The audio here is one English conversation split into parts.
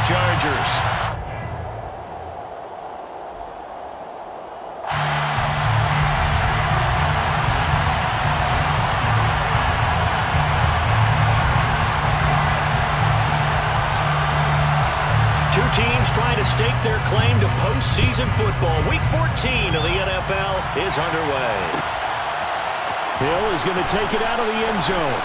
Chargers. Two teams trying to stake their claim to postseason football. Week 14 of the NFL is underway. Hill is going to take it out of the end zone.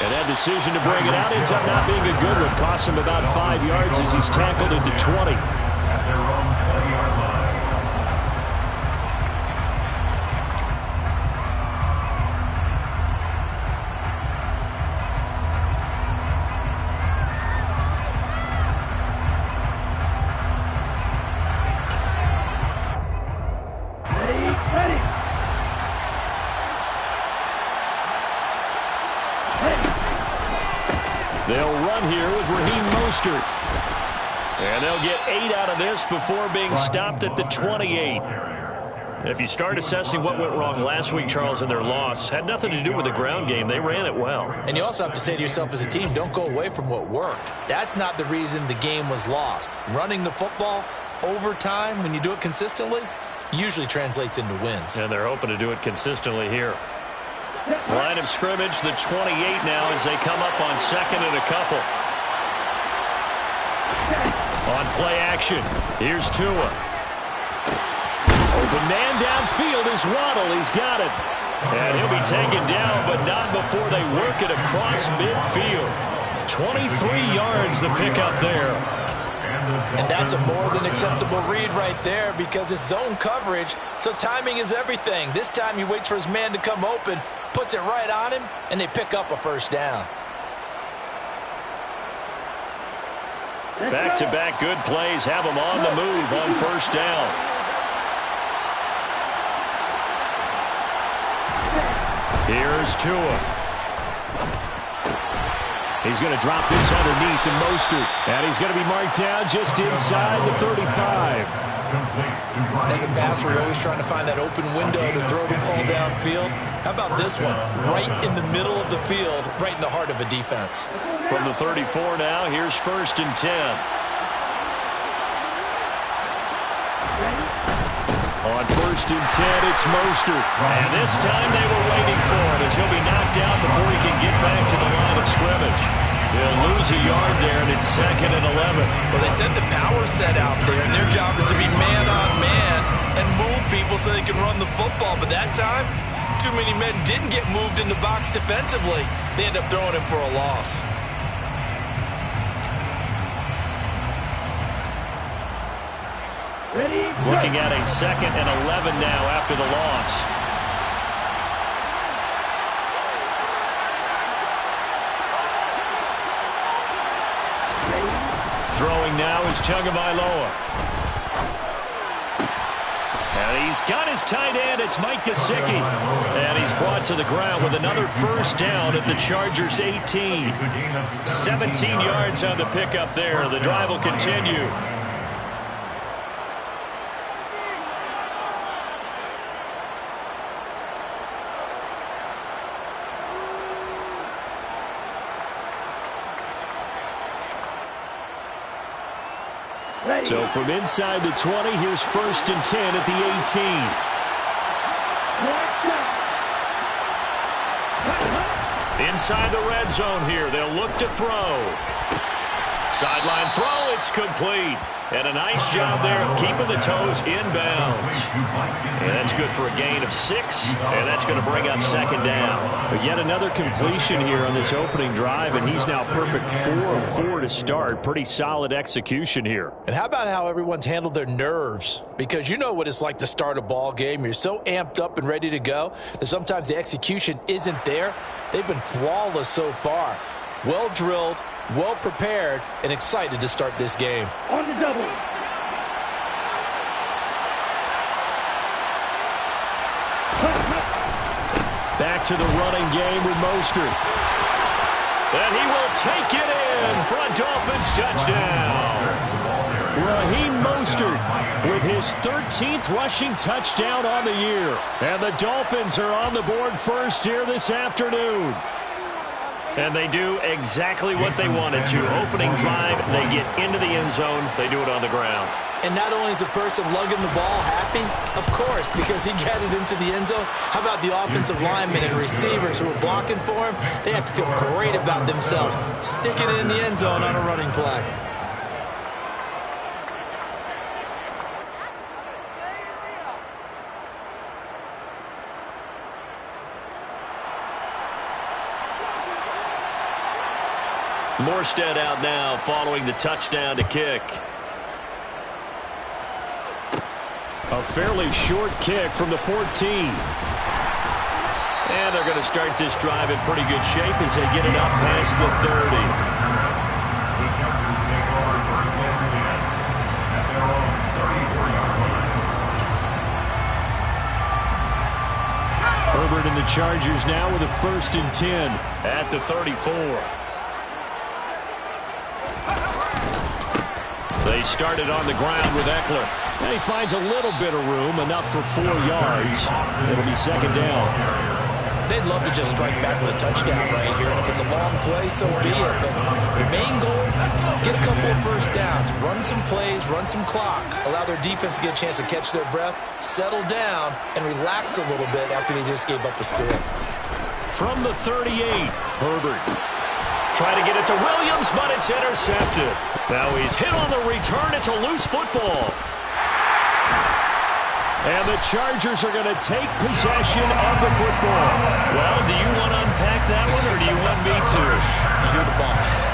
And that decision to bring it out ends up not being a good one. Costs him about 5 yards as he's tackled into 20. At their own 20-yard line. They'll run here with Raheem Mostert. And they'll get 8 out of this before being stopped at the 28. If you start assessing what went wrong last week, Charles, in their loss, had nothing to do with the ground game. They ran it well. And you also have to say to yourself as a team, don't go away from what worked. That's not the reason the game was lost. Running the football over time, when you do it consistently, usually translates into wins. And they're hoping to do it consistently here. Line of scrimmage, the 28 now as they come up on second and a couple. On play action, here's Tua. Open man downfield is Waddle. He's got it. And he'll be taken down, but not before they work it across midfield. 23 yards the pickup there. And that's a more than acceptable read right there because it's zone coverage, so timing is everything. This time he waits for his man to come open, puts it right on him, and they pick up a first down. Back-to-back good plays have them on the move on first down. Here's Tua. He's going to drop this underneath to Mostert. And he's going to be marked down just inside the 35. As a passer, you're always trying to find that open window to throw the ball downfield. How about this one? Right in the middle of the field, right in the heart of a defense. From the 34 now, here's first and 10. On first and 10, it's Mostert. And this time they were waiting for it as he'll be knocked out before he can get back to the line of scrimmage. They'll lose a yard there, and it's second and 11. Well, they sent the power set out there, and their job is to be man-on-man and move people so they can run the football. But that time, too many men didn't get moved in the box defensively. They end up throwing him for a loss. Looking at a second and 11 now after the loss. Throwing now is Tagovailoa. And he's got his tight end. It's Mike Gesicki. And he's brought to the ground with another first down at the Chargers' 18. 17 yards on the pickup there. The drive will continue. So from inside the 20, here's first and 10 at the 18. Inside the red zone here, they'll look to throw. Sideline throw, it's complete. And a nice job there of keeping the toes inbounds. And that's good for a gain of 6, and that's going to bring up second down. But yet another completion here on this opening drive, and he's now perfect 4 of 4 to start. Pretty solid execution here. And how about how everyone's handled their nerves? Because you know what it's like to start a ball game. You're so amped up and ready to go that sometimes the execution isn't there. They've been flawless so far. Well drilled, well prepared, and excited to start this game. On the double. Back to the running game with Mostert. And he will take it in for a Dolphins touchdown. Raheem Mostert with his 13th rushing touchdown on the year. And the Dolphins are on the board first here this afternoon. And they do exactly what they wanted to. Opening drive, they get into the end zone. They do it on the ground. And not only is the person lugging the ball happy, of course, because he got it into the end zone. How about the offensive linemen and receivers who are blocking for him? They have to feel great about themselves, sticking it in the end zone on a running play. Morstead out now following the touchdown to kick. A fairly short kick from the 14. And they're going to start this drive in pretty good shape as they get it up past the 30. The Chargers take over first and 10 at their own 34-yard line. Herbert and the Chargers now with a 1st and 10 at the 34. They started on the ground with Eckler. And he finds a little bit of room, enough for 4 yards. It'll be 2nd down. They'd love to just strike back with a touchdown right here. And if it's a long play, so be it. But the main goal, get a couple of first downs. Run some plays, run some clock. Allow their defense to get a chance to catch their breath, settle down, and relax a little bit after they just gave up a score. From the 38, Herbert. Try to get it to Williams, but it's intercepted. Now he's hit on the return. It's a loose football. And the Chargers are going to take possession of the football. Well, do you want to unpack that one, or do you want me to? You're the boss.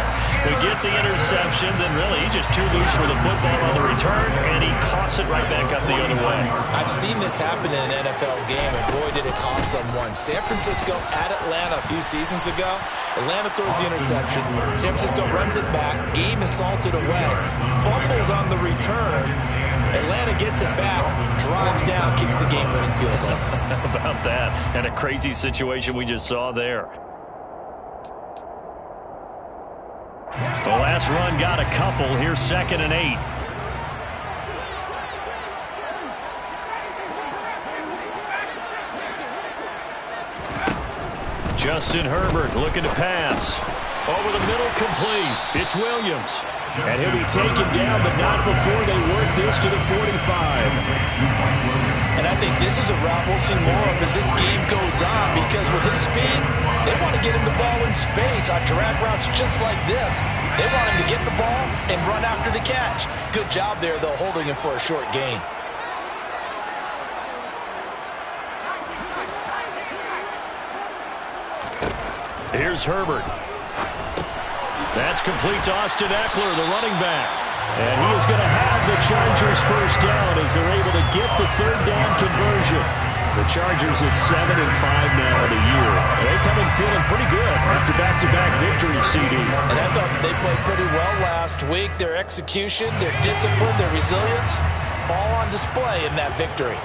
We get the interception, then really he's just too loose with the football on the return, and he coughs it right back up the other way. I've seen this happen in an NFL game, and boy, did it cost someone. San Francisco at Atlanta a few seasons ago. Atlanta throws the interception. San Francisco runs it back. Game is salted away. Fumbles on the return. Atlanta gets it back, drives down, kicks the game-winning field goal. How about that? And a crazy situation we just saw there. The last run got a couple. Here's 2nd and 8. Justin Herbert looking to pass. Over the middle, complete. It's Williams. And he'll be taken down, but not before they work this to the 45. And I think this is a route we'll see more of as this game goes on, because with his speed, they want to get him the ball in space on drag routes just like this. They want him to get the ball and run after the catch. Good job there, though, holding him for a short gain. Here's Herbert. That's complete to Austin Eckler, the running back. And he is going to have the Chargers first down as they're able to get the 3rd down conversion. The Chargers at 7-5 now of the year. They come in feeling pretty good after back-to-back victories, CD. And I thought that they played pretty well last week. Their execution, their discipline, their resilience, all on display in that victory.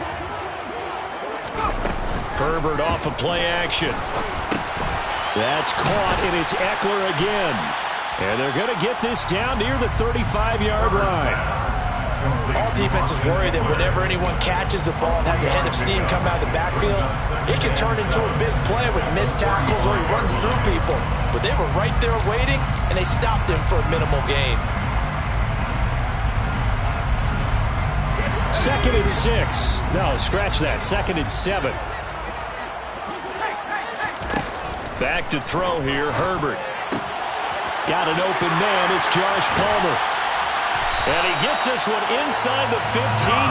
Herbert off of play action. That's caught, and it's Eckler again. And they're going to get this down near the 35-yard line. All defenses worry that whenever anyone catches the ball and has a head of steam come out of the backfield, it can turn into a big play with missed tackles or he runs through people. But they were right there waiting, and they stopped him for a minimal gain. 2nd and 6. No, scratch that. 2nd and 7. Back to throw here, Herbert. Got an open man, it's Josh Palmer. And he gets this one inside the 15,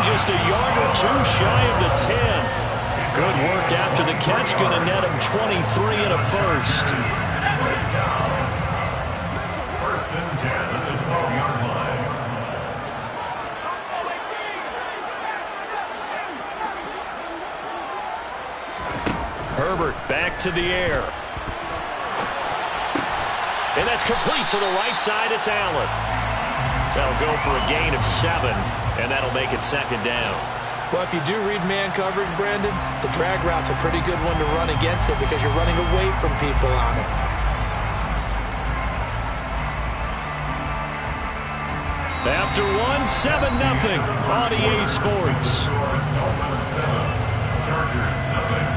just a yard or two shy of the 10. Good work after the catch, going to net him 23 and a first. First and 10 at the 12-yard line. Herbert back to the air. And that's complete to the right side. It's Allen. That'll go for a gain of 7, and that'll make it 2nd down. Well, if you do read man coverage, Brandon, the drag route's a pretty good one to run against it because you're running away from people on it. After 1, 7-0 on EA Sports. Dolphins 7, Chargers 0.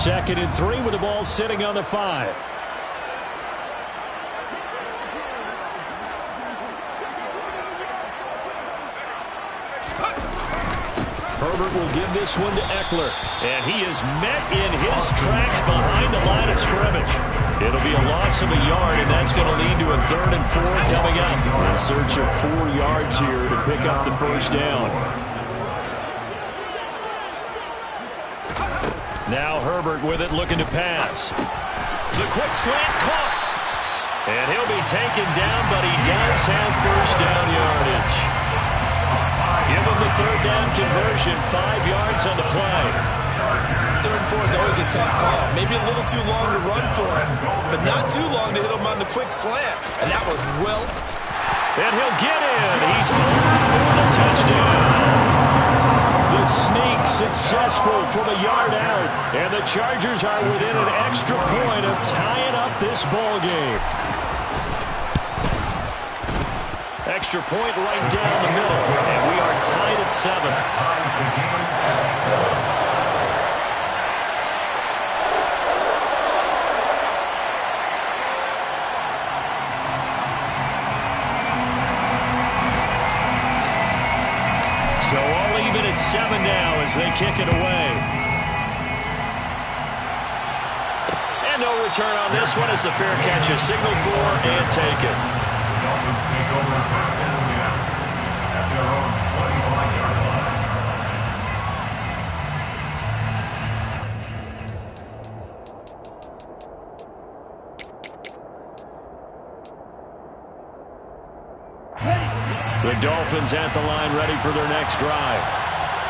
2nd and 3 with the ball sitting on the 5. Herbert will give this one to Eckler. And he is met in his tracks behind the line of scrimmage. It'll be a loss of a yard, and that's going to lead to a 3rd and 4 coming up. In search of 4 yards here to pick up the first down. Now Herbert with it, looking to pass. The quick slant caught. And he'll be taken down, but he does have first down yardage. Give him the 3rd down conversion, 5 yards on the play. 3rd and 4 is always a tough call. Maybe a little too long to run for him, but not too long to hit him on the quick slant. And that was well. And he'll get in. He's over for the touchdown. The sneak successful from a yard out. And the Chargers are within an extra point of tying up this ball game. Extra point right down the middle, and we are tied at 7. So all even at 7 now as they kick it away. And no return on this one as the fair catch is signaled for and taken. Dolphins take over 1st and 10 at their own 25-yard line. The Dolphins at the line, ready for their next drive.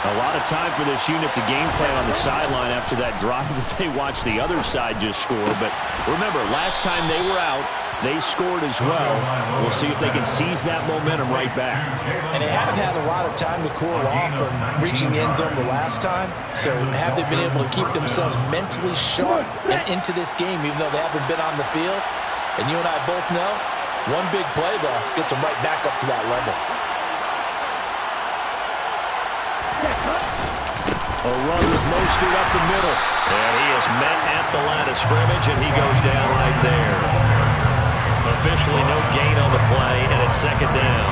A lot of time for this unit to game plan on the sideline after that drive that they watched the other side just score. But remember, last time they were out, they scored as well. We'll see if they can seize that momentum right back. And they have had a lot of time to cool off from reaching the end zone the last time. So have they been able to keep themselves mentally sharp and into this game, even though they haven't been on the field? And you and I both know, one big play, though, gets them right back up to that level. A run with Mostert up the middle. And he is met at the line of scrimmage, and he goes down right there. Officially no gain on the play, and it's 2nd down.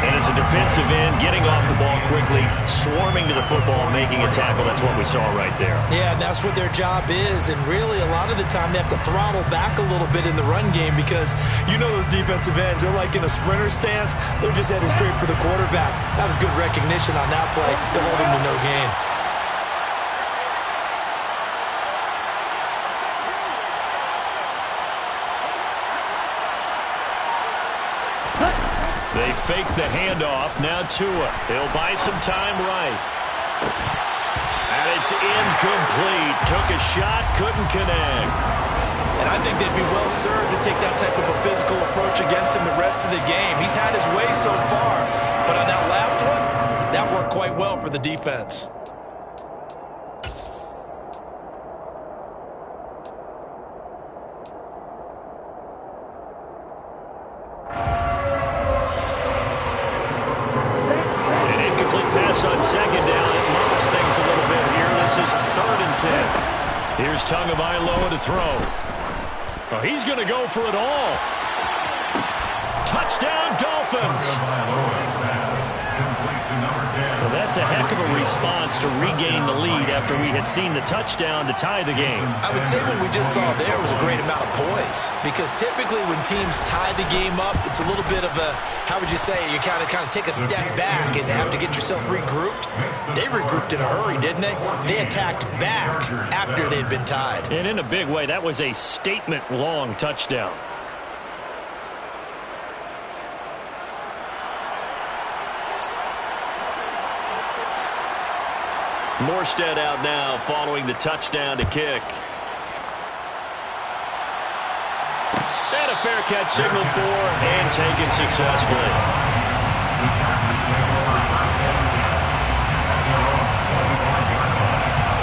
And as a defensive end, getting off the ball quickly, swarming to the football, making a tackle. That's what we saw right there. Yeah, that's what their job is. And really, a lot of the time, they have to throttle back a little bit in the run game because you know those defensive ends, they're like in a sprinter stance. They're just headed straight for the quarterback. That was good recognition on that play to hold him to no gain. They fake the handoff. Now Tua. He'll buy some time right. And it's incomplete. Took a shot, couldn't connect. And I think they'd be well served to take that type of a physical approach against him the rest of the game. He's had his way so far, but on that last one, that worked quite well for the defense. On 2nd down, it muddles things a little bit here. This is 3rd and 10. Here's Tagovailoa to throw. Oh, he's going to go for it all. Touchdown, Dolphins. Well, that's a heck of a response to regain the lead after we had seen the touchdown to tie the game. I would say what we just saw there was a great amount of poise, because typically when teams tie the game up, it's a little bit of a, how would you say, you kind of take a step back and have to get yourself regrouped. They regrouped in a hurry, didn't they? They attacked back after they'd been tied. And in a big way, that was a statement-long touchdown. Morstead out now following the touchdown to kick. And a fair catch signaled for and taken successfully. The Chargers take over 1st and 10 at their own 25-yard line.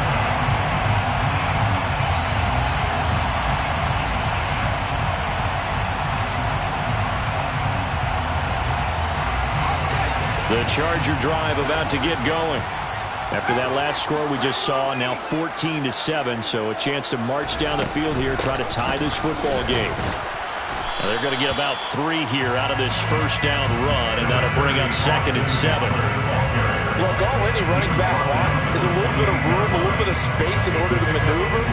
The Charger drive about to get going. After that last score we just saw, now 14-7, so a chance to march down the field here, try to tie this football game. Now they're going to get about 3 here out of this first down run, and that'll bring up 2nd and 7. Look, all any running back wants is a little bit of room, a little bit of space in order to maneuver,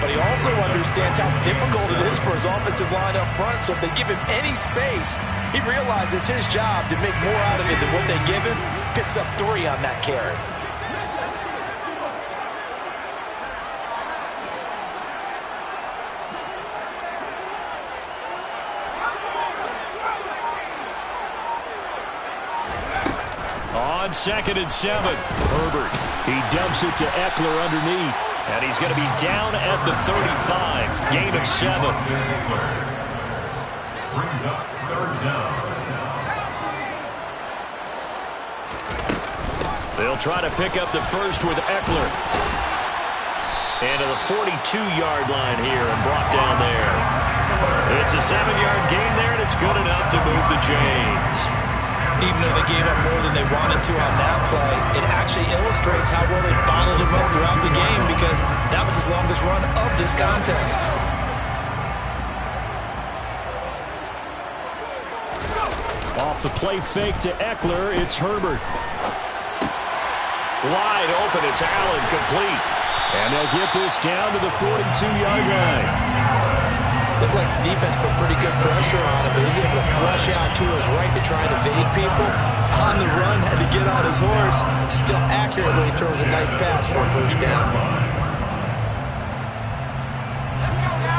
but he also understands how difficult it is for his offensive line up front, so if they give him any space, he realizes his job to make more out of it than what they give him, picks up 3 on that carry. On 2nd and 7, Herbert. He dumps it to Eckler underneath. And he's going to be down at the 35. Gain of 7. Brings up 3rd down. They'll try to pick up the first with Eckler. And to the 42-yard line here and brought down there. It's a 7-yard gain there, and it's good enough to move the chains. Even though they gave up more than they wanted to on that play, it actually illustrates how well they bottled him up throughout the game because that was his longest run of this contest. Off the play fake to Eckler, it's Herbert. Wide open, it's Allen, complete. And they'll get this down to the 42-yard line. Looked like the defense put pretty good pressure on him, but he's able to flush out to his right to try and evade people. On the run, had to get on his horse. Still accurately throws a nice pass for a first down.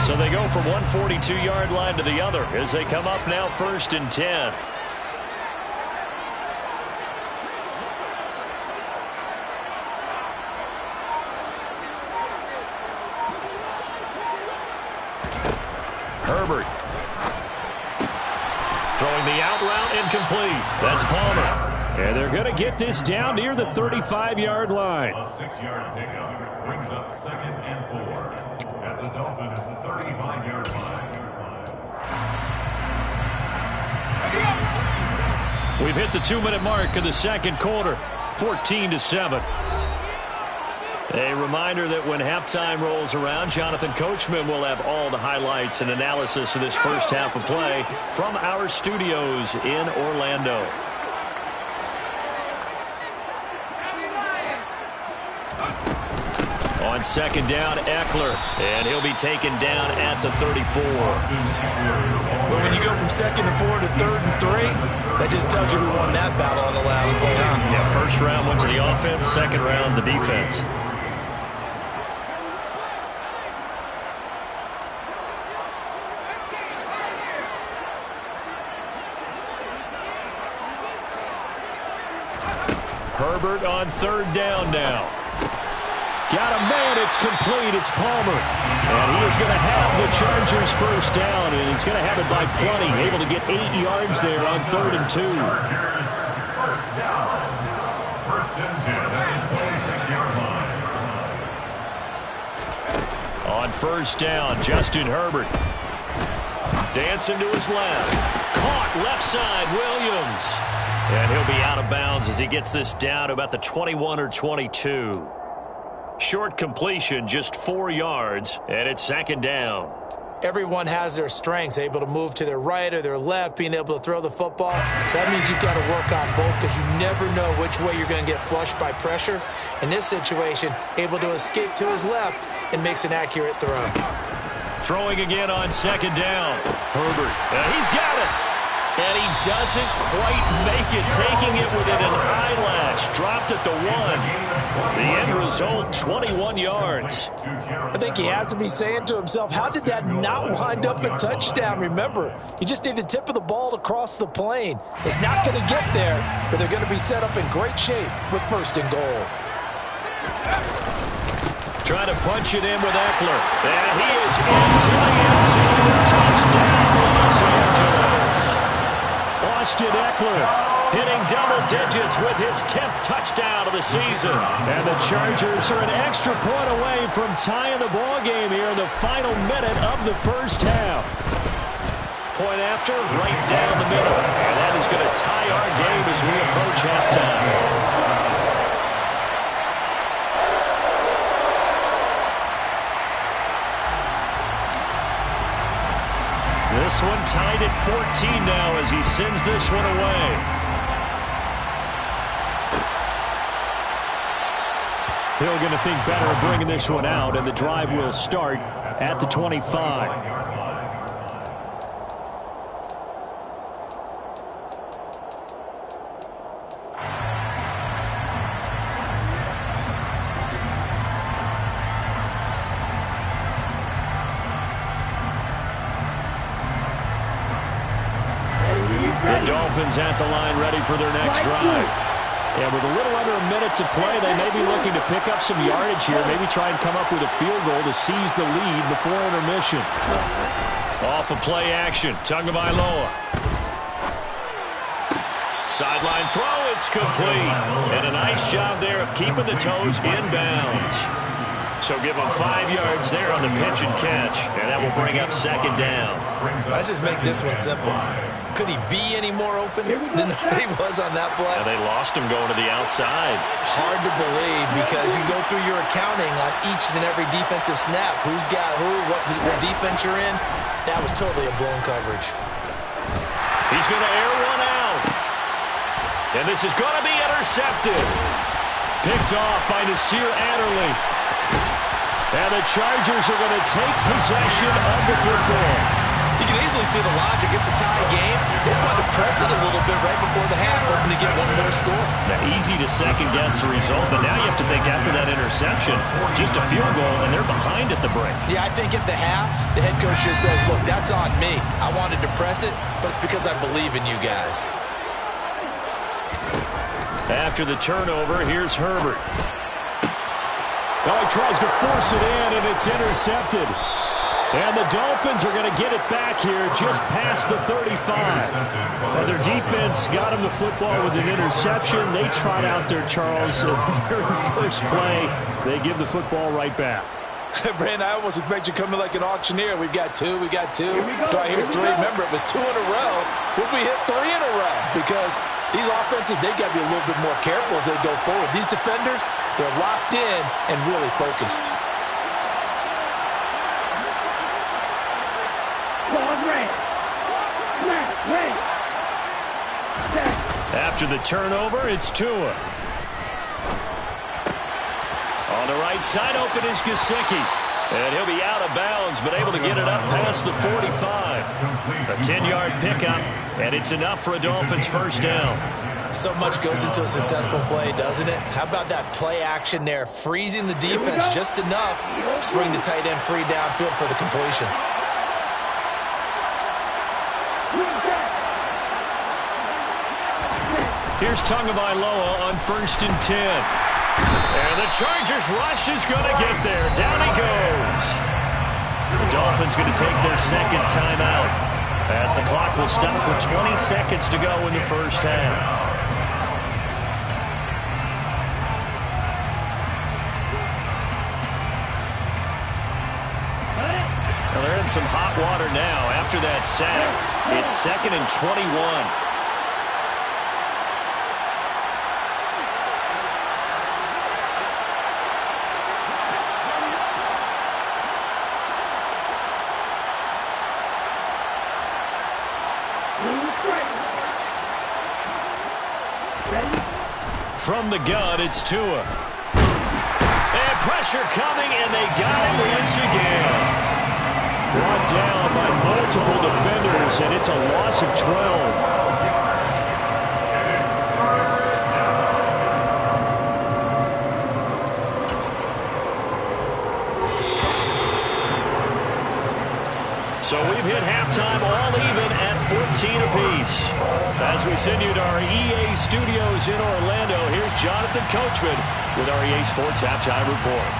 So they go from one 42-yard line to the other as they come up now 1st and 10. Herbert. Throwing the out route incomplete. That's Palmer. And they're going to get this down near the 35-yard line. A 6-yard pickup brings up 2nd and 4. At the Dolphins, 35-yard line. We've hit the 2-minute mark of the second quarter. 14-7. A reminder that when halftime rolls around, Jonathan Coachman will have all the highlights and analysis of this first half of play from our studios in Orlando. On 2nd down, Eckler, and he'll be taken down at the 34. But when you go from 2nd and 4 to 3rd and 3, that just tells you who won that battle on the last play, huh? Yeah, first round went to the offense, second round the defense. Herbert on 3rd down now. Got a man, it's complete, it's Palmer. And he is going to have the Chargers first down, and he's going to have it by plenty. Able to get 8 yards there on 3rd and 2. Chargers first down. 1st and 10 at the 26-yard line. On 1st down, Justin Herbert. Dancing to his left. Caught left side, Williams. And he'll be out of bounds as he gets this down to about the 21 or 22. Short completion, just 4 yards, and it's 2nd down. Everyone has their strengths, able to move to their right or their left, being able to throw the football. So that means you've got to work on both because you never know which way you're going to get flushed by pressure. In this situation, able to escape to his left and makes an accurate throw. Throwing again on 2nd down. Herbert, he's got it. And he doesn't quite make it, taking it within an eyelash. Dropped at the 1. The end result, 21 yards. I think he has to be saying to himself, how did that not wind up a touchdown? Remember, you just need the tip of the ball to cross the plane. It's not going to get there, but they're going to be set up in great shape with 1st and goal. Trying to punch it in with Eckler. And he is into the end zone. Touchdown, Los Angeles. Austin Eckler hitting double digits with his 10th touchdown of the season. And the Chargers are an extra point away from tying the ball game here in the final minute of the first half. Point after, right down the middle. And that is going to tie our game as we approach halftime. This one tied at 14 now as he sends this one away. Hill going to think better of bringing this one out, and the drive will start at the 25. The Dolphins at the line ready for their next drive. And with a little under a minute to play, they may be looking to pick up some yardage here, maybe try and come up with a field goal to seize the lead before intermission. Off of play action, Tagovailoa. Sideline throw, it's complete. And a nice job there of keeping the toes in bounds. So give him 5 yards there on the pitch and catch, and that will bring up second down. Let's just make this one simple. Could he be any more open than he was on that play? And they lost him going to the outside. Hard to believe because you go through your accounting on each and every defensive snap. Who's got who, what defense you're in. That was totally a blown coverage. He's going to air one out. And this is going to be intercepted. Picked off by Nasir Adderley. And the Chargers are going to take possession of the football. You can easily see the logic. It's a tie game. They just wanted to press it a little bit right before the half, hoping to get one more score. Now, easy to second-guess the result, but now you have to think after that interception, just a field goal, and they're behind at the break. Yeah, I think at the half, the head coach just says, look, that's on me. I wanted to press it, but it's because I believe in you guys. After the turnover, here's Herbert. Well, he tries to force it in, and it's intercepted. And the Dolphins are going to get it back here just past the 35. Now, their defense got him the football with an interception. They trot out there, Charles, the very first play. They give the football right back. Brandon, I almost expect you coming like an auctioneer. We've got two. Do I hear three? Remember, it was 2 in a row. Will we hit 3 in a row? Because these offenses, they got to be a little bit more careful as they go forward. These defenders, they're locked in and really focused. After the turnover, it's Tua. On the right side, open is Gesicki. And he'll be out of bounds, but able to get it up past the 45. A 10-yard pickup, and it's enough for a Dolphins first down. So much goes into a successful play, doesn't it? How about that play action there? Freezing the defense just enough to bring the tight end free downfield for the completion. Here's Tagovailoa on 1st and 10. And the Chargers rush is going to get there. Down he goes. The Dolphins going to take their second timeout as the clock will stop with 20 seconds to go in the first half. Well, they're in some hot water now after that sack. It's 2nd and 21. From the gun, it's Tua. And pressure coming, and they got him once again. Brought down by multiple defenders, and it's a loss of 12. So we've hit halftime all even at 14 apiece. As we send you to our EA studios in Orlando, here's Jonathan Coachman with our EA Sports Halftime Report.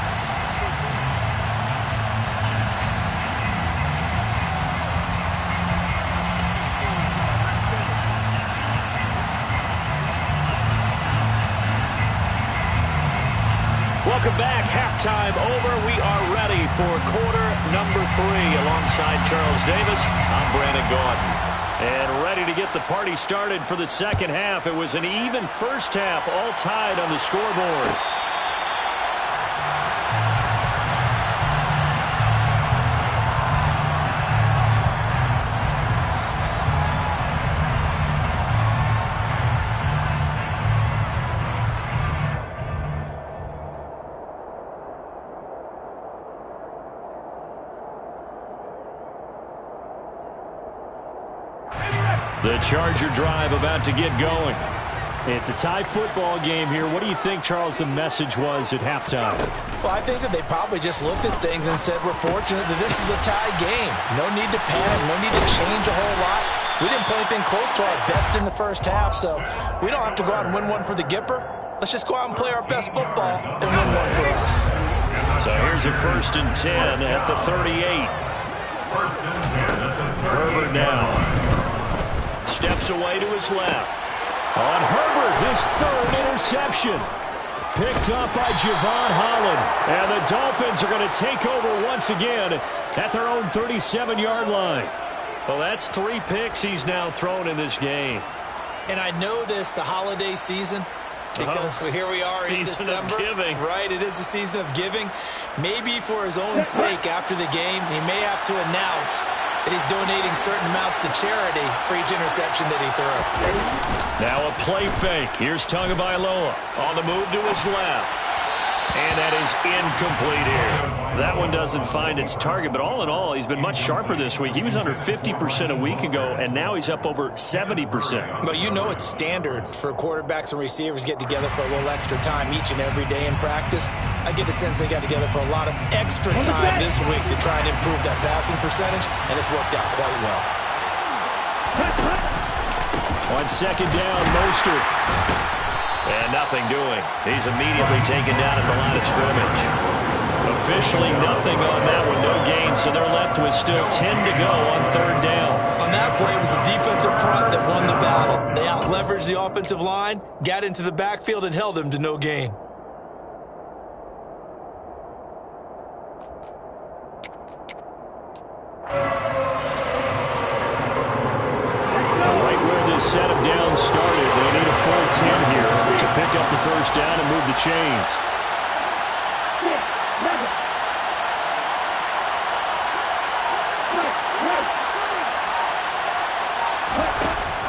Welcome back. Halftime over. We are ready for quarter number 3. Alongside Charles Davis, I'm Brandon Gaudin. And ready to get the party started for the second half. It was an even first half, all tied on the scoreboard. The Charger drive about to get going. It's a tie football game here. What do you think, Charles, the message was at halftime? Well, I think that they probably just looked at things and said, we're fortunate that this is a tie game. No need to panic. No need to change a whole lot. We didn't play anything close to our best in the first half, so we don't have to go out and win one for the Gipper. Let's just go out and play our best football and win one for us. So here's a 1st and 10 at the 38. Herbert now steps away to his left. On Herbert, his 3rd interception. Picked up by Javon Holland. And the Dolphins are going to take over once again at their own 37-yard line. Well, that's 3 picks he's now thrown in this game. And I know this, the holiday season, because here we are in December. Of giving. Right, it is the season of giving. Maybe for his own sake after the game, he may have to announce that he's donating certain amounts to charity for each interception that he threw. Now a play fake. Here's Tagovailoa on the move to his left. And that is incomplete here. That one doesn't find its target, but all in all, he's been much sharper this week. He was under 50% a week ago, and now he's up over 70%. But you know it's standard for quarterbacks and receivers get together for a little extra time each and every day in practice. I get the sense they got together for a lot of extra time this week to try and improve that passing percentage, and it's worked out quite well. On 2nd down, Mostert. And nothing doing. He's immediately taken down at the line of scrimmage. Officially nothing on that one. No gain, so they're left with still 10 to go on 3rd down. On that play, it was the defensive front that won the battle. They out-leveraged the offensive line, got into the backfield, and held them to no gain. Right where this set of downs started, they need a full 10 here to pick up the 1st down and move the chains.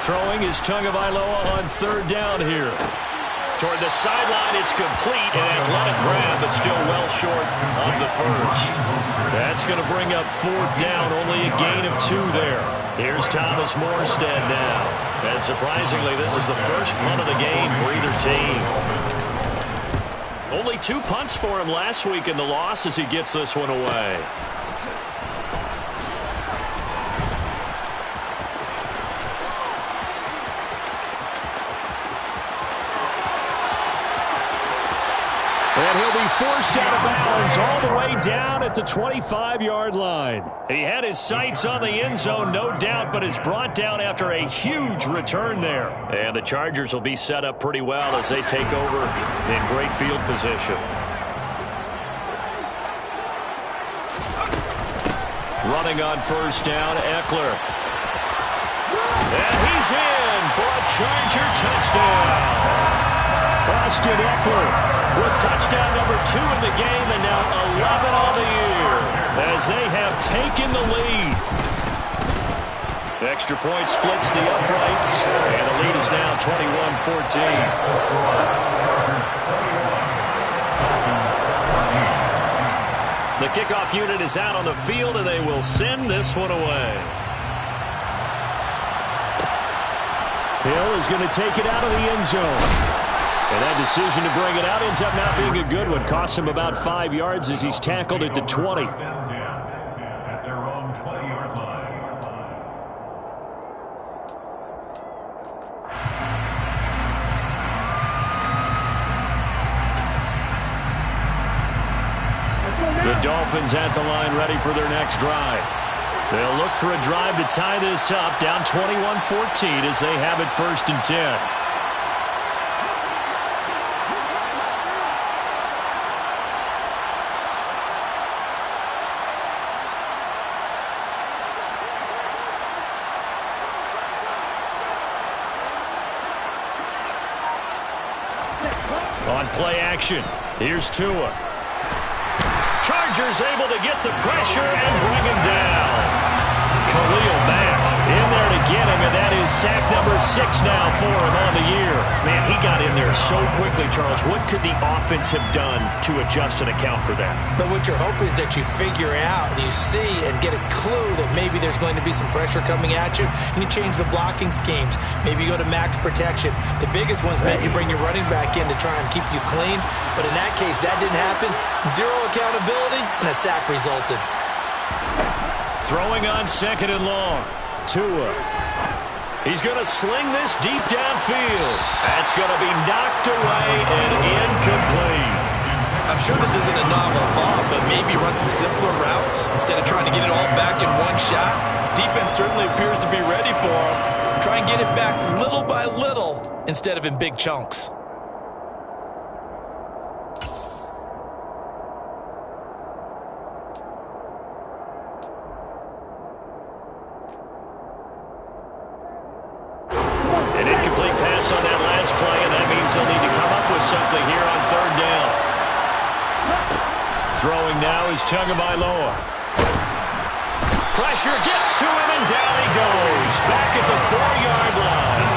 Throwing is Tagovailoa on 3rd down here. Toward the sideline, it's complete. An athletic grab, but still well short of the 1st. That's going to bring up 4th down. Only a gain of 2 there. Here's Thomas Morstead now. And surprisingly, this is the first punt of the game for either team. Only 2 punts for him last week in the loss as he gets this one away. And he'll be forced out of bounds all the way down at the 25-yard line. He had his sights on the end zone, no doubt, but is brought down after a huge return there. And the Chargers will be set up pretty well as they take over in great field position. Running on 1st down, Eckler. And he's in for a Charger touchdown. Austin Eckler with touchdown number 2 in the game, and now 11 on the year as they have taken the lead. Extra point splits the uprights, and the lead is now 21-14. The kickoff unit is out on the field, and they will send this one away. Hill is going to take it out of the end zone. And that decision to bring it out ends up not being a good one. Costs him about 5 yards as he's tackled at the 20. At their own 20-yard line. The Dolphins at the line ready for their next drive. They'll look for a drive to tie this up, down 21-14 as they have it 1st and 10. On play action, here's Tua. Chargers able to get the pressure and bring him down. Khalil Mack in there to get him, and that is sack number 6 now for him on the year. Man, he got in there so quickly, Charles. What could the offense have done to adjust and account for that? But what you're hoping is that you figure out and you see and get a clue that maybe there's going to be some pressure coming at you, and you change the blocking schemes. Maybe you go to max protection. The biggest one's maybe bring your running back in to try and keep you clean. But in that case, that didn't happen. Zero accountability, and a sack resulted. Throwing on 2nd and long. Tua. He's going to sling this deep downfield. That's going to be knocked away and incomplete. I'm sure this isn't a novel thought, but maybe run some simpler routes instead of trying to get it all back in one shot. Defense certainly appears to be ready for him. Try and get it back little by little instead of in big chunks. An incomplete pass on that last play, and that means they'll need to come up with something here on 3rd down. Throwing now is Tagovailoa. Pressure gets to him, and down he goes. Back at the 4-yard line.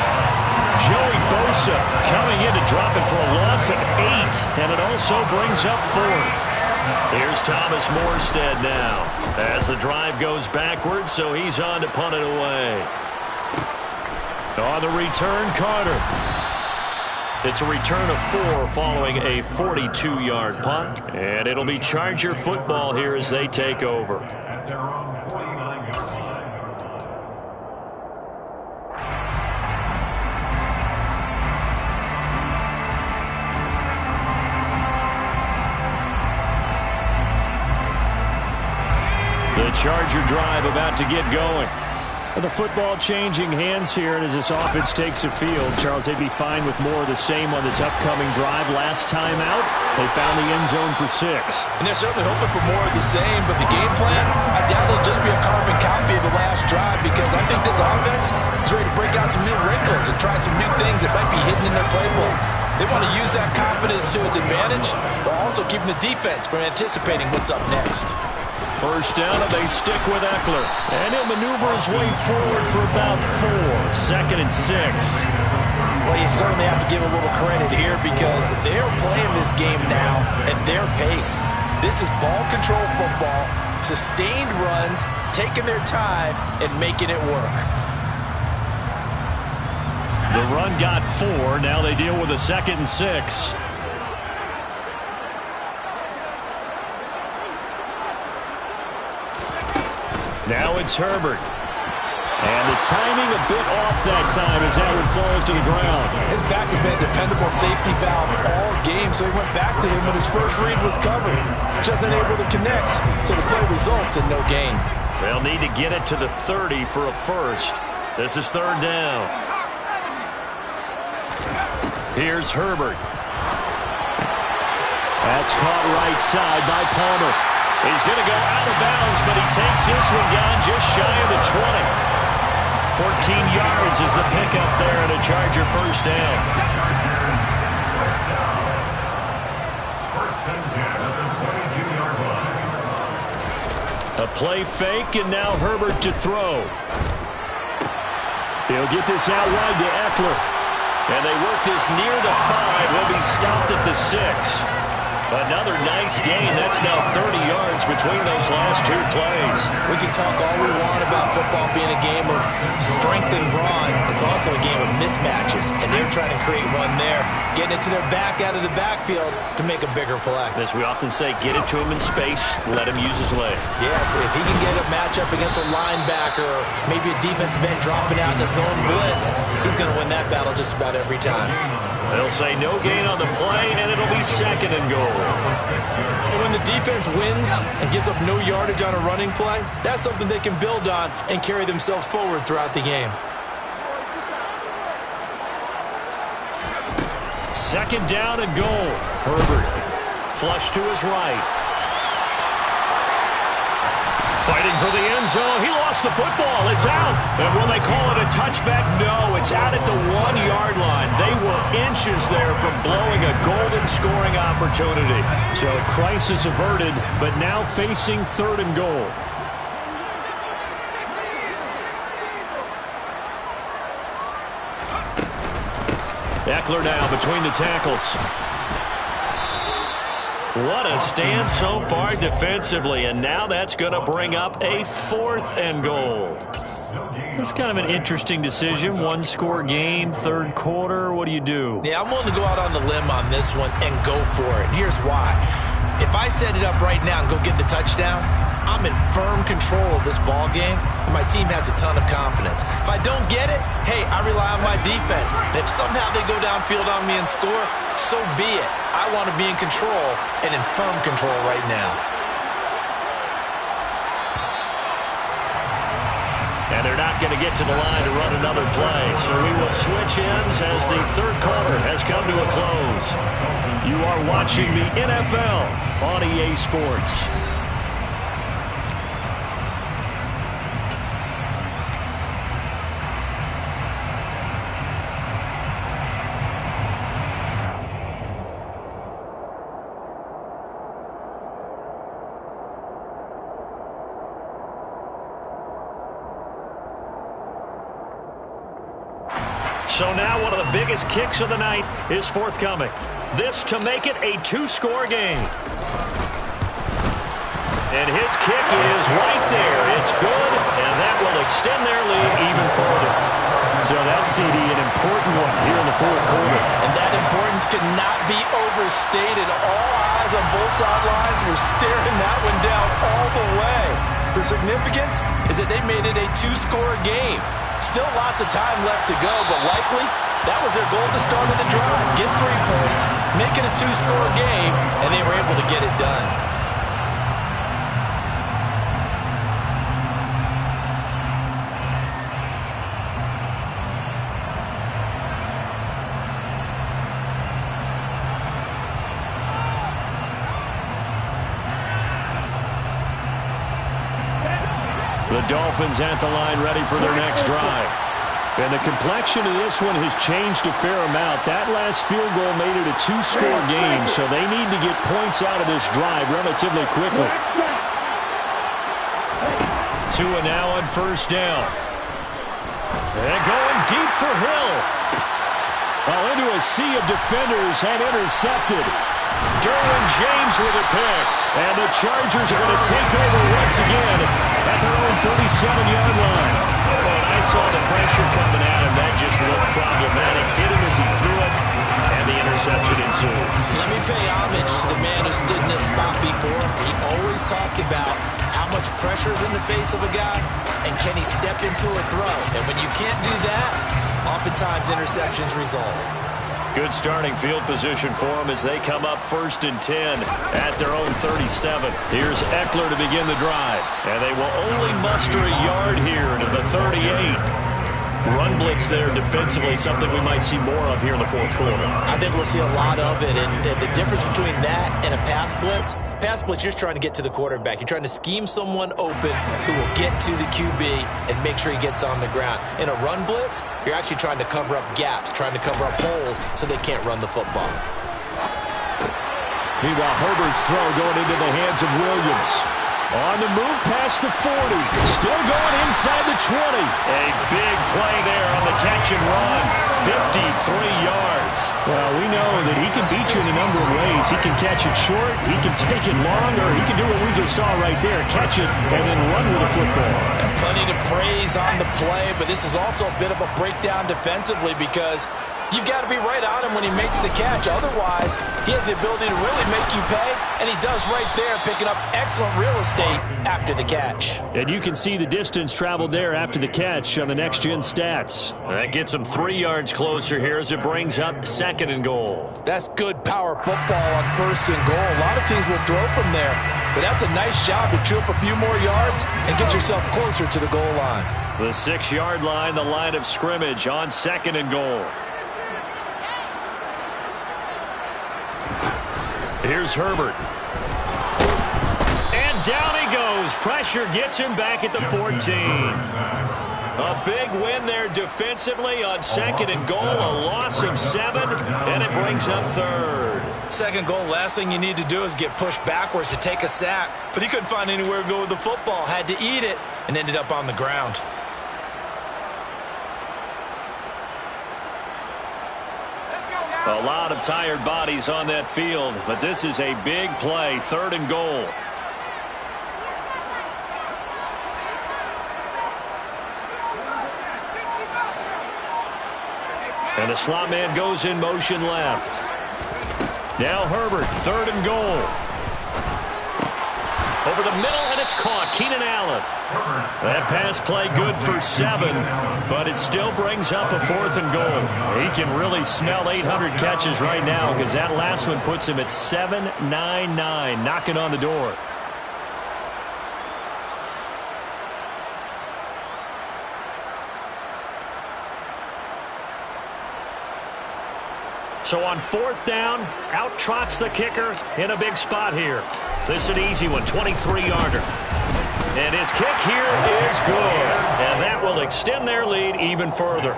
Joey Bosa coming in to drop it for a loss of 8, and it also brings up 4th. Here's Thomas Morstead now. As the drive goes backwards, so he's on to punt it away. On the return, Carter. It's a return of 4 following a 42-yard punt. And it'll be Charger football here as they take over. At their own 49-yard line. The Charger drive about to get going. And the football changing hands here, and as this offense takes the field, Charles, they'd be fine with more of the same on this upcoming drive. Last time out, they found the end zone for 6. And they're certainly hoping for more of the same, but the game plan, I doubt it'll just be a carbon copy of the last drive, because I think this offense is ready to break out some new wrinkles and try some new things that might be hidden in their playbook. They want to use that confidence to its advantage, while also keeping the defense from anticipating what's up next. First down, and they stick with Eckler. And he'll maneuver his way forward for about 4. 2nd and 6. Well, you certainly have to give a little credit here because they're playing this game now at their pace. This is ball control football, sustained runs, taking their time, and making it work. The run got 4. Now they deal with a 2nd and 6. Now it's Herbert. And the timing a bit off that time as Howard falls to the ground. His back has been a dependable safety valve all game, so he went back to him when his first read was covered. Just unable to connect, so the play results in no gain. They'll need to get it to the 30 for a first. This is 3rd down. Here's Herbert. That's caught right side by Palmer. He's going to go out of bounds, but he takes this one down just shy of the 20. 14 yards is the pickup there and a Charger first down. First and 10 at the 22-yard line. A play fake, and now Herbert to throw. He'll get this out wide to Eckler. And they work this near the 5. Will be stopped at the 6. Another nice gain. That's now 30 yards between those last 2 plays. We can talk all we want about football being a game of strength and brawn. It's also a game of mismatches, and they're trying to create one there, getting it to their back out of the backfield to make a bigger play. As we often say, get it to him in space, let him use his leg. Yeah, if he can get a matchup against a linebacker or maybe a defensive end dropping out in a zone blitz, he's going to win that battle just about every time. They'll say no gain on the play, and it'll be 2nd and goal. And when the defense wins and gives up no yardage on a running play, that's something they can build on and carry themselves forward throughout the game. 2nd down and goal. Herbert. Flush to his right. Fighting for the end zone. He lost the football. It's out. And will they call it a touchback? No, it's out at the 1-yard line. They were inches there from blowing a golden scoring opportunity. So crisis averted, but now facing 3rd and goal. Eckler now between the tackles. What a stand so far defensively, and now that's going to bring up a 4th and goal. It's kind of an interesting decision. One-score game, third quarter. What do you do? Yeah, I'm willing to go out on the limb on this one and go for it. And here's why. If I set it up right now and go get the touchdown, I'm in firm control of this ball game, and my team has a ton of confidence. If I don't get it, hey, I rely on my defense. And if somehow they go downfield on me and score, so be it. I want to be in control and in firm control right now. And they're not going to get to the line to run another play. So we will switch ends as the third quarter has come to a close. You are watching the NFL on EA Sports. So now one of the biggest kicks of the night is forthcoming. This to make it a 2-score game. And his kick is right there. It's good, and that will extend their lead even further. So that's, CD, an important one here in the fourth quarter. And that importance cannot be overstated. All eyes on both sidelines were staring that one down all the way. The significance is that they made it a 2-score game. Still lots of time left to go, but likely that was their goal at the start of the drive. Get 3 points, make it a 2-score game, and they were able to get it done. The Dolphins at the line ready for their next drive. And the complexion of this one has changed a fair amount. That last field goal made it a 2-score game, so they need to get points out of this drive relatively quickly. Tua now on first down. And going deep for Hill. Well, into a sea of defenders and intercepted. Derwin James with a pick. And the Chargers are going to take over once again at their own 37-yard line. When I saw the pressure coming at him, that just looked problematic. Hit him as he threw it, and the interception ensued. Let me pay homage to the man who stood in this spot before. He always talked about how much pressure is in the face of a guy, and can he step into a throw. And when you can't do that, oftentimes interceptions result. Good starting field position for them as they come up 1st and 10 at their own 37. Here's Eckler to begin the drive. And they will only muster a yard here to the 38. Run blitz there defensively, something we might see more of here in the fourth quarter. I think we'll see a lot of it. And the difference between that and a pass blitz, you're just trying to get to the quarterback. You're trying to scheme someone open who will get to the QB and make sure he gets on the ground. In a run blitz, you're actually trying to cover up gaps, trying to cover up holes so they can't run the football. Meanwhile, Herbert's throw going into the hands of Williams. On the move past the 40. Still going inside the 20. A big play there on the catch and run. 53 yards. Well, we know that he can beat you in a number of ways. He can catch it short, he can take it long, or he can do what we just saw right there, catch it and then run with the football. And plenty to praise on the play, but this is also a bit of a breakdown defensively because you've got to be right on him when he makes the catch. Otherwise, he has the ability to really make you pay, and he does right there, picking up excellent real estate after the catch. And you can see the distance traveled there after the catch on the next-gen stats. That gets him 3 yards closer here as it brings up 2nd and goal. That's good power football on 1st and goal. A lot of teams will throw from there, but that's a nice job to chew up a few more yards and get yourself closer to the goal line. The 6-yard line, the line of scrimmage on 2nd and goal. Here's Herbert. And down he goes. Pressure gets him back at the 14. A big win there defensively on 2nd and goal. A loss of 7, and it brings up 3rd. 2nd goal, last thing you need to do is get pushed backwards to take a sack. But he couldn't find anywhere to go with the football. Had to eat it and ended up on the ground. A lot of tired bodies on that field, but this is a big play, 3rd and goal. And the slot man goes in motion left. Now Herbert, 3rd and goal. Over the middle, and it's caught. Keenan Allen. That pass play good for 7, but it still brings up a 4th and goal. He can really smell 800 catches right now because that last one puts him at 799, knocking on the door. So on 4th down, out trots the kicker in a big spot here. This is an easy one, 23-yarder. And his kick here is good. And that will extend their lead even further.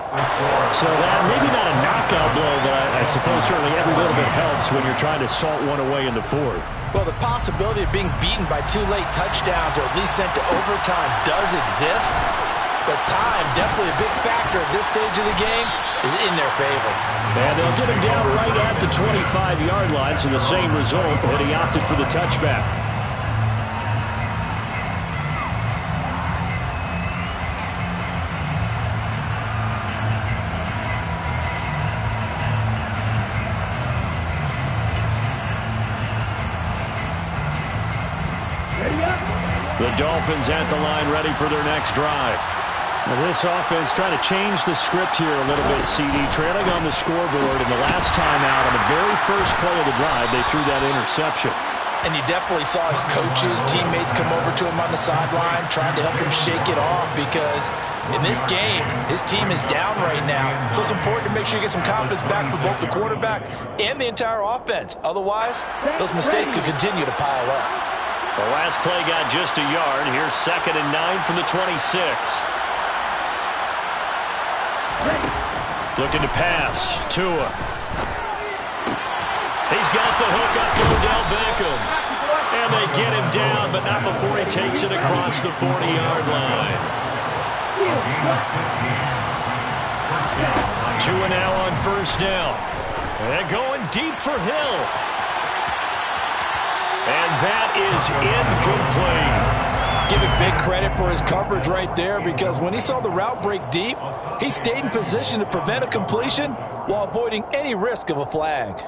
So that, maybe not a knockout blow, but I suppose certainly every little bit helps when you're trying to salt one away in the 4th. Well, the possibility of being beaten by 2 late touchdowns or at least sent to overtime does exist. But time, definitely a big factor at this stage of the game, is in their favor. And they'll get him down right at the 25-yard line, so the same result, and he opted for the touchback. The Dolphins at the line, ready for their next drive. Now this offense trying to change the script here a little bit, CD. Trailing on the scoreboard, and the last time out on the very first play of the drive, they threw that interception. And you definitely saw his coaches, teammates come over to him on the sideline, trying to help him shake it off because in this game, his team is down right now. So it's important to make sure you get some confidence back for both the quarterback and the entire offense. Otherwise, those mistakes could continue to pile up. The last play got just a yard. Here's 2nd and 9 from the 26. Looking to pass. Tua. He's got the hook up to Odell Beckham. And they get him down, but not before he takes it across the 40-yard line. Tua now on 1st down. And going deep for Hill. And that is incomplete. Give him big credit for his coverage right there because when he saw the route break deep, he stayed in position to prevent a completion while avoiding any risk of a flag.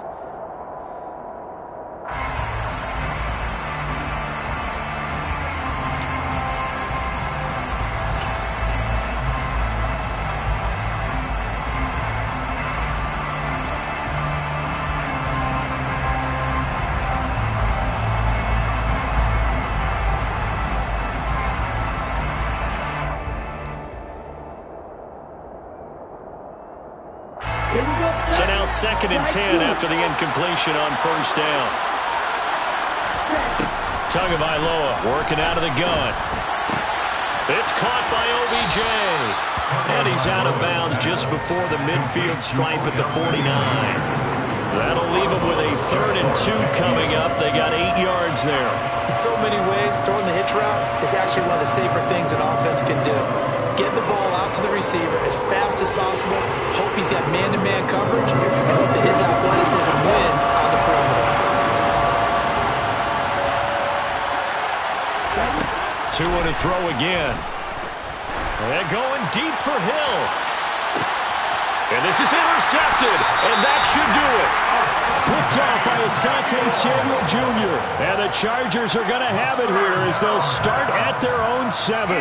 So now 2nd and 10 after the incompletion on 1st down. Tagovailoa working out of the gun. It's caught by OBJ. And he's out of bounds just before the midfield stripe at the 49. That'll leave him with a 3rd and 2 coming up. They got 8 yards there. In so many ways, throwing the hitch route is actually one of the safer things an offense can do. Get the ball out to the receiver as fast as possible, hope he's got man-to-man coverage, and hope that his athleticism wins on the perimeter. Tua to throw again. And going deep for Hill. And this is intercepted, and that should do it. Picked off by Asante Samuel Jr. And the Chargers are going to have it here as they'll start at their own 7.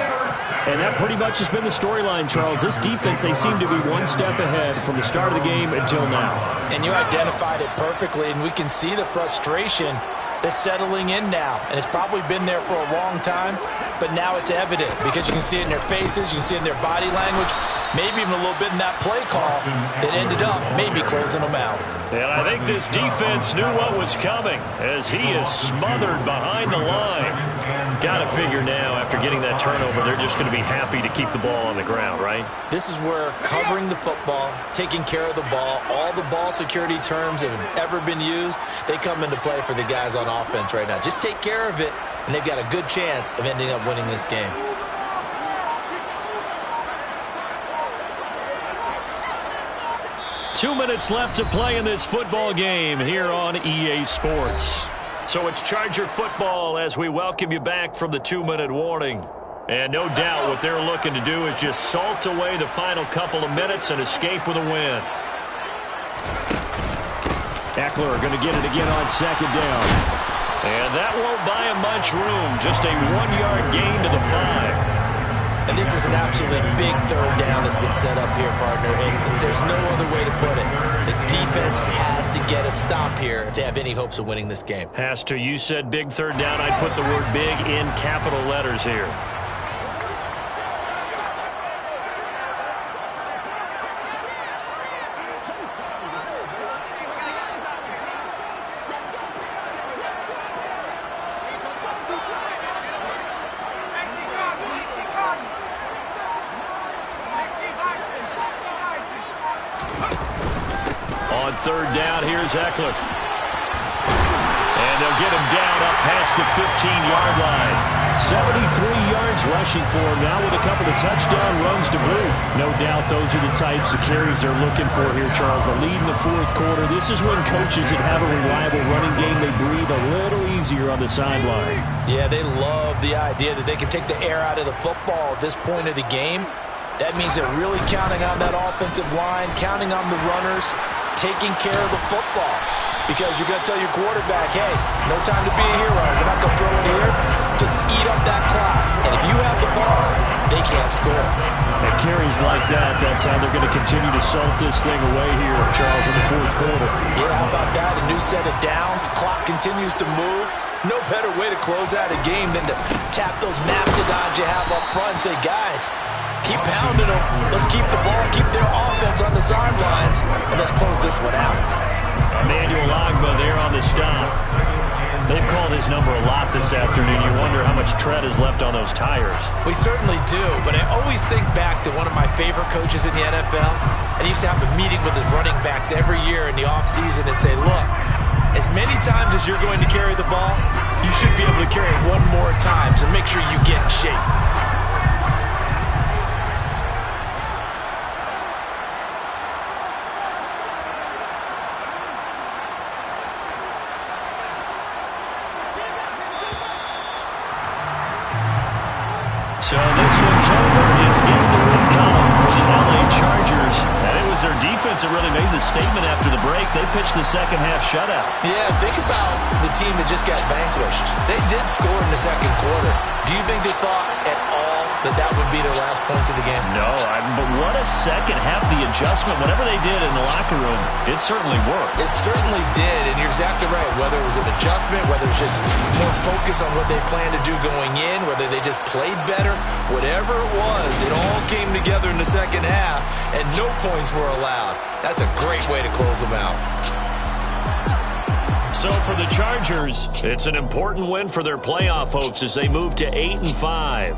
And that pretty much has been the storyline, Charles. This defense, they seem to be one step ahead from the start of the game until now. And you identified it perfectly, and we can see the frustration that's settling in now. And it's probably been there for a long time, but now it's evident because you can see it in their faces, you can see it in their body language, maybe even a little bit in that play call that ended up maybe closing them out. And I think this defense knew what was coming as he is smothered behind the line. Got to figure now after getting that turnover, they're just going to be happy to keep the ball on the ground, right? This is where covering the football, taking care of the ball, all the ball security terms that have ever been used, they come into play for the guys on offense right now. Just take care of it, and they've got a good chance of ending up winning this game. 2 minutes left to play in this football game here on EA Sports. So it's Charger football as we welcome you back from the 2-minute warning. And no doubt what they're looking to do is just salt away the final couple of minutes and escape with a win. Eckler going to get it again on second down. And that won't buy him much room. Just a 1-yard gain to the 5. And this is an absolutely big third down that's been set up here, partner, and there's no other way to put it. The defense has to get a stop here if they have any hopes of winning this game. Has to. You said big third down. I'd put the word big in capital letters here. Third down, here's Eckler. And they'll get him down up past the 15-yard line. 73 yards rushing for him now with a couple of touchdown runs to boot. No doubt those are the types of carries they're looking for here, Charles. The lead in the fourth quarter. This is when coaches that have a reliable running game, they breathe a little easier on the sideline. Yeah, they love the idea that they can take the air out of the football at this point of the game. That means they're really counting on that offensive line, counting on the runners, taking care of the football, because you're going to tell your quarterback, hey, no time to be a hero. We're not going to throw it here. Just eat up that clock. And if you have the ball, they can't score. And carries like that, that's how they're going to continue to salt this thing away here, Charles, in the fourth quarter. Yeah, how about that? A new set of downs. Clock continues to move. No better way to close out a game than to tap those mastodons you have up front and say, guys, keep pounding them. Let's keep the ball, keep their offense on the sidelines, and let's close this one out. Emmanuel Ogbah there on the stop. They've called his number a lot this afternoon. You wonder how much tread is left on those tires. We certainly do, but I always think back to one of my favorite coaches in the NFL. And he used to have a meeting with his running backs every year in the offseason and say, look, as many times as you're going to carry the ball, you should be able to carry it one more time, so make sure you get in shape. So this one's over. It's in the win column for the LA Chargers. And it was their defense that really made the statement after the break. They pitched the second half shutout. Yeah, think about the team that just got vanquished. They did score in the second quarter. Do you think they thought at all that that would be their last points of the game? No, but what a second half. The adjustment, whatever they did in the locker room, it certainly worked. It certainly did, and you're exactly right. Whether it was an adjustment, whether it was just more focus on what they planned to do going in, whether they just played better, whatever it was, it all came together in the second half, and no points were allowed. That's a great way to close them out. So for the Chargers, it's an important win for their playoff hopes as they move to 8-5.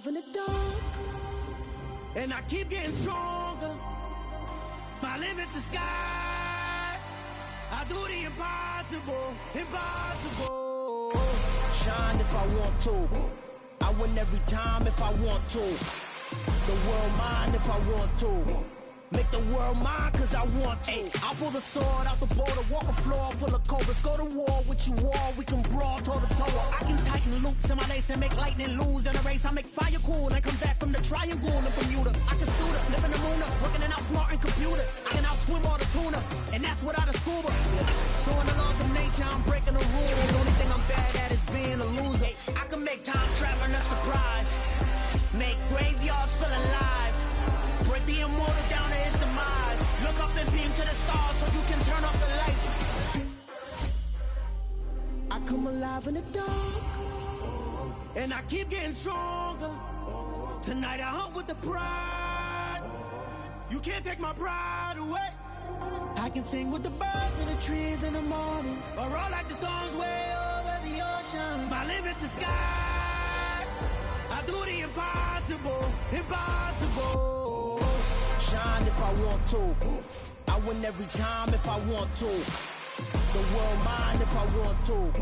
alive in the dark, and I keep getting stronger. My limit's the sky. I do the impossible, impossible. Shine if I want to. I win every time if I want to. The world mine if I want to. Make the world mine cause I want to. I pull the sword out the border, walk a floor full of cobras. Go to war with you all, we can brawl toe to toe. I can tighten loops in my lace and make lightning lose in a race. I make fire cool and come back from the triangle and Bermuda. I can suit up, live in the moon up, working and outsmarting computers. I can outswim all the tuna, and that's without a scuba. So in the laws of nature, I'm breaking the rules. Only thing I'm bad at is being a loser. I can make time traveling a surprise, make graveyards feel alive, break the immortal down to his demise. Look up and beam to the stars so you can turn off the lights. I come alive in the dark, and I keep getting stronger. Tonight I hunt with the pride. You can't take my pride away. I can sing with the birds and the trees in the morning, or roll like the storms way over the ocean. My limit's the sky. I do the impossible, impossible. Shine if I want to. I win every time if I want to. The world mine if I want to.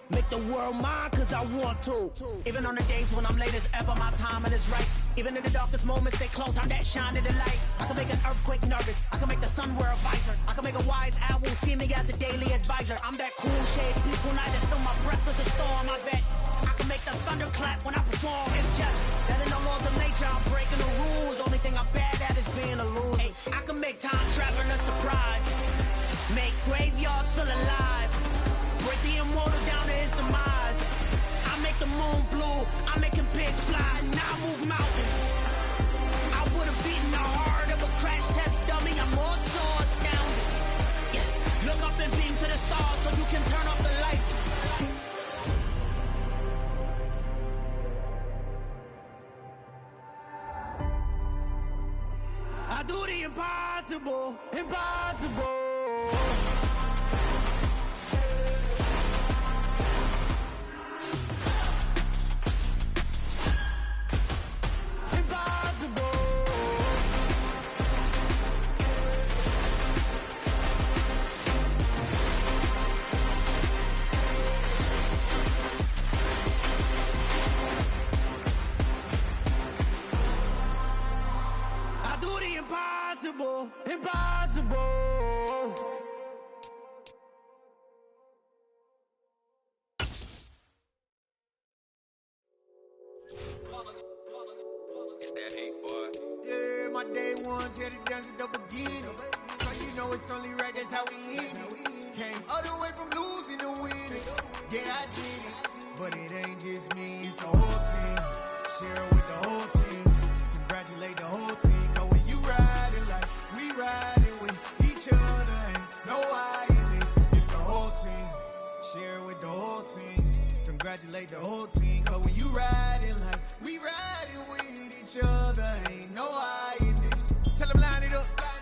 Make the world mine cause I want to. Even on the days when I'm late as ever, my timing is right. Even in the darkest moments, stay close, I'm that shine in the light. I can make an earthquake nervous, I can make the sun wear a visor. I can make a wise owl see me as a daily advisor. I'm that cool shade, peaceful night, and still my breath is a storm, I bet. I can make the thunder clap when I perform. It's just that in the laws of nature, I'm breaking the rules. Only thing I'm bad at is being a loser. I can make time traveling a surprise, make graveyards feel alive, break the immortal down to his demise. I make the moon blue, I'm making pigs fly, and I move mountains. I would've beaten the heart of a crash test dummy. I'm more so astounded. Yeah. Look up and beam to the stars so you can turn off the lights. I do the impossible, impossible. Impossible, impossible. It's that hate, boy. Yeah, my day ones here to dance at the beginning. So you know it's only right, that's how we hit it. Came all the way from losing to winning. Yeah, I did it. But it ain't just me, it's the whole team. Share it with the whole team. Congratulate the whole team. Cause when you riding like we riding with each other, ain't no I in this. It's the whole team. Share it with the whole team. Congratulate the whole team. Cause when you riding like we riding with each other, ain't